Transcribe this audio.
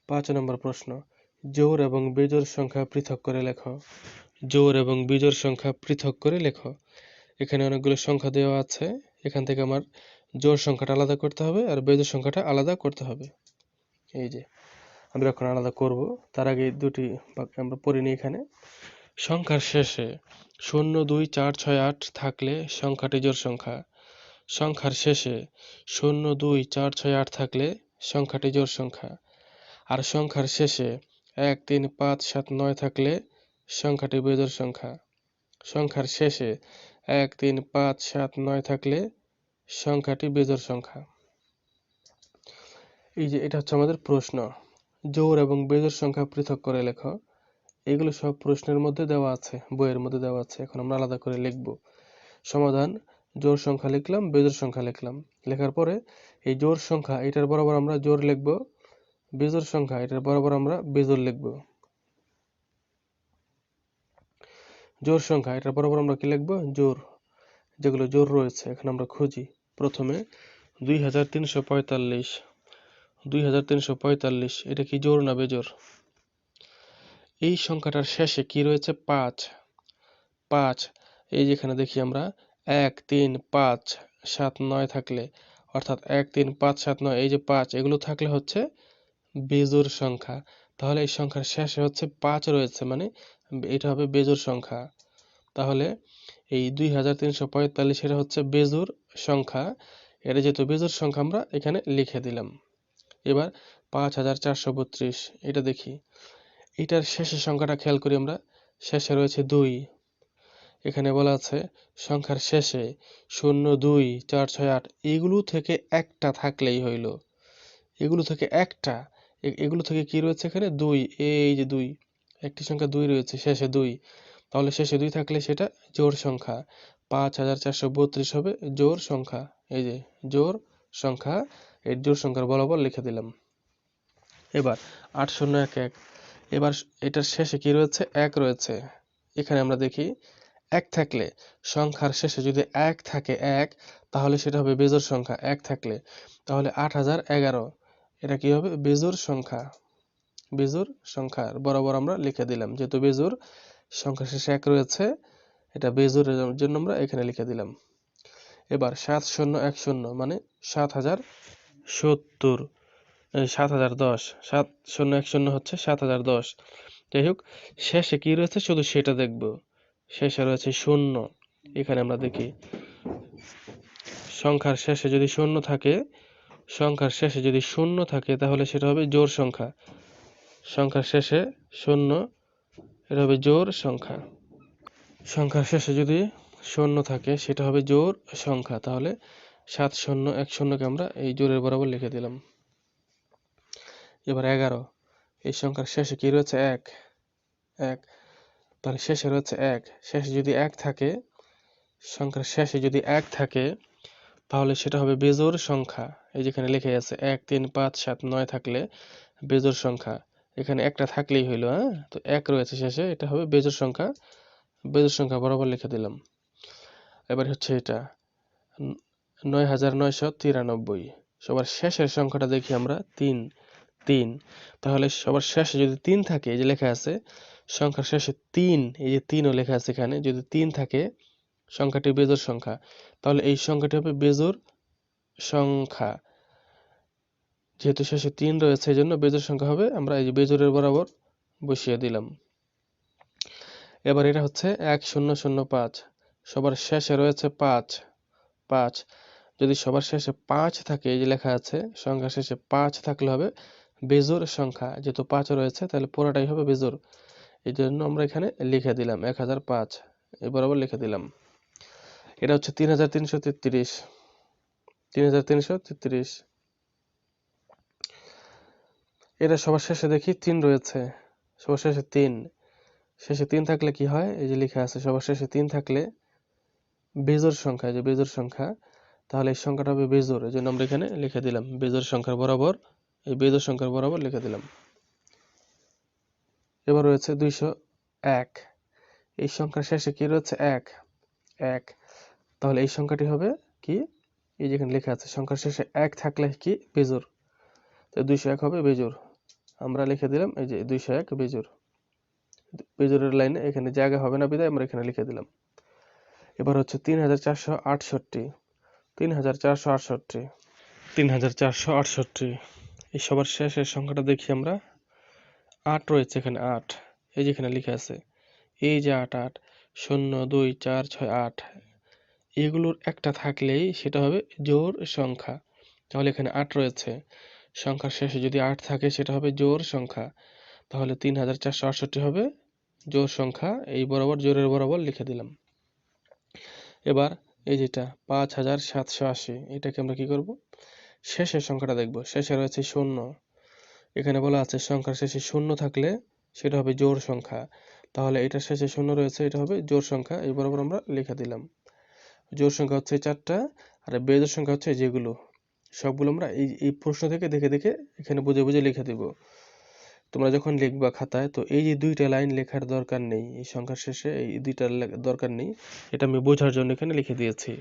5 নম্বর প্রশ্ন, জোড় এবং বিজোড় সংখ্যা পৃথক করে লেখো। জোড় এবং বিজোড় সংখ্যা পৃথক করে লেখো। এখানে অনেকগুলো সংখ্যা দেওয়া আছে, এখান থেকে আমার জোড় সংখ্যাটা আলাদা করতে হবে আর বিজোড় সংখ্যাটা আলাদা করতে হবে। এই যে আমরা এখন আলাদা করব, তার আগে দুটি বাক্য আমরা পড়ে নিই। এখানে সংখ্যার শেষে 0, 2, 4, 6, 8 থাকলে সংখ্যাটি জোড় সংখ্যা। সংখ্যার শেষে 0, 2, 4, 6, 8 থাকলে সংখ্যাটি জোড় সংখ্যা। আর সংখ্যার শেষে 1, 3, 5, 7, 9 থাকলে সংখ্যাটি বিজোড় সংখ্যা। সংখ্যার শেষে 1, 3, 5, 7, 9 থাকলে সংখ্যাটি বিজোড় সংখ্যা। এই যে এটা হচ্ছে আমাদের প্রশ্ন, জোড় এবং বিজোড় সংখ্যা পৃথক করে লেখো। এগুলো সব প্রশ্নের মধ্যে দেওয়া আছে, বইয়ের মধ্যে দেওয়া আছে। এখন আমরা আলাদা করে লিখব। সমাধান, জোড় সংখ্যা লিখলাম, বিজোড় সংখ্যা লিখলাম। লেখার পরে এই জোড় সংখ্যা এটার বরাবর আমরা জোড় লিখব, বিজোড় সংখ্যা এটার বরাবর আমরা বিজোড় লিখব। জোড় সংখ্যা এটার বরাবর আমরা কি লিখব? জোড়। যেগুলো জোড় রয়েছে এখন আমরা খুঁজি। প্রথমে 2345, 2345 এটা কি জোড় না বেজোড়? এই সংখ্যাটার শেষে কি রয়েছে? 5। 5 এই যেখানে দেখি আমরা 1, 3, 5, 7, 9 থাকলে, অর্থাৎ 1, 3, 5, 7, 9 এই যে 5 এগুলো থাকলে হচ্ছে বেজোড় সংখ্যা। তাহলে এই সংখ্যার শেষে হচ্ছে 5 রয়েছে, মানে এটা হবে বেজোড় সংখ্যা। তাহলে এই 2345 এটা হচ্ছে বেজোড় সংখ্যা। এটা যেহেতু বেজোড় সংখ্যা আমরা এখানে লিখে দিলাম। এবার 5432 এটা দেখি। এটার শেষের সংখ্যাটা খেয়াল করি আমরা, শেষে রয়েছে 2। এখানে বলা আছে সংখ্যার শেষে 0, 2, 4, 6, 8 এগুলো থেকে একটা থাকলেই হইল। এগুলো থেকে একটা, এগুলো থেকে কি রয়েছে এখানে? 2। এই যে 2, একটি সংখ্যা 2 রয়েছে, শেষে 2। তাহলে শেষে 2 থাকলে সেটা জোড় সংখ্যা। 5432 হবে জোড় সংখ্যা। এই যে জোড় সংখ্যা, এই জোড় সংখ্যার বরাবর লিখে দিলাম। এবার 8011, এবার এটার শেষে কি রয়েছে? 1 রয়েছে। এখানে আমরা দেখি 1 থাকলে, সংখ্যার শেষে যদি 1 থাকে 1, তাহলে সেটা হবে বেজোড় সংখ্যা। 1 থাকলে তাহলে 8011 এটা কি হবে? বেজোড় সংখ্যা। বেজোড় সংখ্যার বরাবর আমরা লিখে দিলাম, যেহেতু বেজোড় সংখ্যার শেষে 1 রয়েছে, এটা বেজোড়ের জন্য আমরা এখানে লিখে দিলাম। এবার 7010 মানে 7070, 7010, 7010 হচ্ছে 7010। যাই হোক, শেষে কি রয়েছে শুধু সেটা দেখব। শেষে রয়েছে 0। এখানে আমরা দেখি সংখ্যার শেষে যদি 0 থাকে, সংখ্যার শেষে যদি 0 থাকে তাহলে সেটা হবে জোড় সংখ্যা। সংখ্যার শেষে 0 এটা হবে জোড় সংখ্যা। সংখ্যার শেষে যদি 0 থাকে সেটা হবে জোড় সংখ্যা। তাহলে 7010 কে আমরা এই জোড়ের বরাবর লিখে দিলাম। এবার 11, এই সংখ্যার শেষে কি রয়েছে? 1। 1 তাহলে শেষে রয়েছে 1। শেষে যদি 1 থাকে, সংখ্যার শেষে যদি 1 থাকে তাহলে সেটা হবে বেজোড় সংখ্যা। এই যেখানে লেখা আছে 1, 3, 5, 7, 9 থাকলে বেজোড় সংখ্যা। এখানে একটা থাকলেই হইল, হ্যাঁ? তো 1 রয়েছে শেষে, এটা হবে বেজোড় সংখ্যা। বেজোড় সংখ্যা বরাবর লিখে দিলাম। এবার হচ্ছে এটা 9993। সবার শেষের সংখ্যাটা দেখি আমরা 3। 3 তাহলে সবার শেষে যদি 3 থাকে, এই যে লেখা আছে সংখ্যার শেষে 3, এই যে 3ও লেখা আছে এখানে, যদি 3 থাকে সংখ্যাটি বেজোড় সংখ্যা, তাহলে এই সংখ্যাটি হবে বেজোড় সংখ্যা। যেহেতু শেষে 3 রয়েছে এই জন্য বেজোড় সংখ্যা হবে, আমরা এই যে বেজোড়ের বরাবর বসিয়ে দিলাম। এবার এটা হচ্ছে 1005, সবার শেষে রয়েছে 5। 5 যদি সবার শেষে 5 থাকে, এই যে লেখা আছে সংখ্যার শেষে 5 থাকলে হবে বেজোড় সংখ্যা। যেহেতু 5 রয়েছে তাহলে পুরোটাই হবে বেজোড়, এই জন্য আমরা এখানে লিখে দিলাম 1005, এই বরাবর লিখে দিলাম। এটা হচ্ছে 3333। 3333 এটা সবার শেষে দেখি 3 রয়েছে, সবার শেষে 3। শেষে 3 থাকলে কি হয়? এই যে লেখা আছে সবার শেষে 3 থাকলে বেজোড় সংখ্যা, এই যে বেজোড় সংখ্যা, তাহলে এই সংখ্যাটা হবে বেজোড়, এই জন্য আমরা এখানে লিখে দিলাম বেজোড় সংখ্যার বরাবর, এই বেজোড় সংখ্যার বরাবর লিখে দিলাম। এবার রয়েছে 201, এই সংখ্যার শেষে কি রয়েছে? 1। 1 তাহলে এই সংখ্যাটি হবে কি? এই যেখানে লেখা আছে সংখ্যার শেষে 1 থাকলে কি? বেজোড়, তো 201 হবে বেজোড়। আমরা লিখে দিলাম এই যে 201 বেজোড়। বেজোড়ের লাইনে এখানে জায়গা হবে না বিধায় আমরা এখানে লিখে দিলাম। এবার হচ্ছে 3468, 3468, 3468। এই সবার শেষের সংখ্যাটা দেখি আমরা, 8 রয়েছে এখানে, 8 এই যে এখানে লেখা আছে, এই যে 8 8 0 2 4 6 8, এগুলোর একটা থাকলেই সেটা হবে জোড় সংখ্যা। তাহলে এখানে 8 রয়েছে, সংখ্যার শেষে যদি 8 থাকে সেটা হবে জোড় সংখ্যা। তাহলে 3468 হবে জোড় সংখ্যা। এই বরাবর জোড়ের বরাবর লিখে দিলাম। এবার এই যেটা 5780, এটাকে আমরা কি করব, শেষের সংখ্যাটা দেখব। শেষে রয়েছে 0, এখানে বলা আছে সংখ্যার শেষে 0 থাকলে সেটা হবে জোড় সংখ্যা। তাহলে এটার শেষে 0 রয়েছে, এটা হবে জোড় সংখ্যা। এই বরাবর আমরা লিখে দিলাম। জোড় সংখ্যা হচ্ছে 4টা, আর বেজোড় সংখ্যা হচ্ছে যেগুলো, সবগুলো আমরা এই প্রশ্ন থেকে দেখে দেখে এখানে বুঝে বুঝে লিখে দিব। তোমরা যখন লিখবা খাতায়, তো এই যে 2টা লাইন লেখার দরকার নেই, এই সংখ্যার শেষে এই 2টা দরকার নেই, এটা আমি বোঝার জন্য এখানে লিখে দিয়েছি।